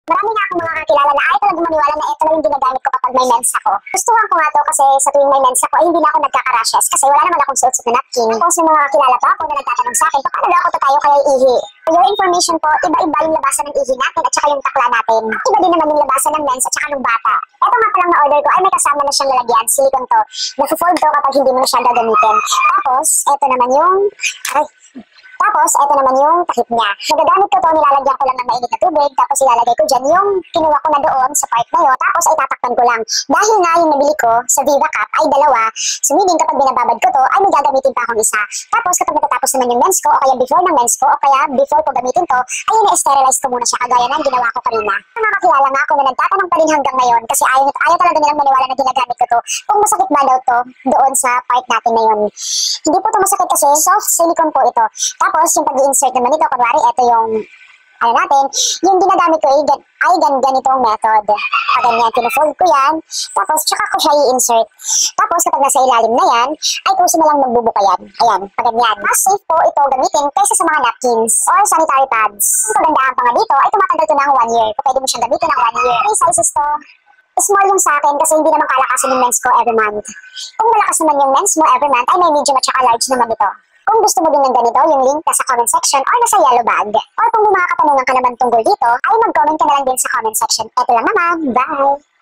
Marami na akong mga kakilala na ay talagang maniwala na ito lang yung ginagamit ko kapag may mens ako. Gustuhan ko nga to kasi sa tuwing may mens ako ay hindi na ako nagkaka-rashes kasi wala naman akong suot-suot na napkin. Tapos may mga kakilala pa ako na nagtatanong sa akin, paano daw ako tatayo kaya ihi? For your information po, iba-iba yung labasan ng ihi natin at saka yung takla natin. Iba din naman yung labasan ng mens at saka ng bata. Ito nga palang na-order ko ay may kasama na siyang lalagyan, silicone to. Nafu-fold to kapag hindi mo na siya gagamitin. Tapos, ito naman yung takip niya. Nagagamit ko to, nilalagyan ko lang ng mainit na tubig, tapos ilalagay ko dyan yung kinuha ko na doon sa part na yun, tapos ay tatakpan ko lang. Dahil nga yung nabili ko sa Viva Cup ay dalawa, so meaning kapag binababad ko to, ay may gagamitin pa akong isa. Tapos kapag natatapos naman yung mens ko, o kaya before ng mens ko, o kaya before ko gamitin to, ay na-sterilize ko muna siya kagaya ng ginawa ko kanina. Nakakilala nga ako na nagtatanong pa rin hanggang ngayon kasi ayaw talaga nilang maniwala na ginagamit ko to. Kung masakit ba daw to doon sa part natin na yun. Hindi po to masakit kasi soft silicone po ito. Tapos yung pag-i-insert naman ito, kunwari ito yung yung ginagamit ko ay ganitong method. Ganyan, pinufold ko yan, tapos tsaka ko siya i-insert. Tapos kapag nasa ilalim na yan, ay puso na lang magbubuka yan. Ayan, ganyan. Mas safe po ito gamitin kaysa sa mga napkins or sanitary pads. Ang kagandahan pa nga dito ay tumatagal to ng 1 year. Pwede mo siyang gamitin ng 1 year. 3 sizes to. Small yung sa akin kasi hindi naman kalakasin yung mens ko every month. Kung malakas naman yung mens mo every month, ay may medium at saka large naman ito. Kung gusto mo din ng ganito, yung link nasa comment section or nasa yellow bag. Or kung may mga katanungan ka naman tungkol dito, ay mag-comment ka na lang din sa comment section. Ito lang naman. Bye!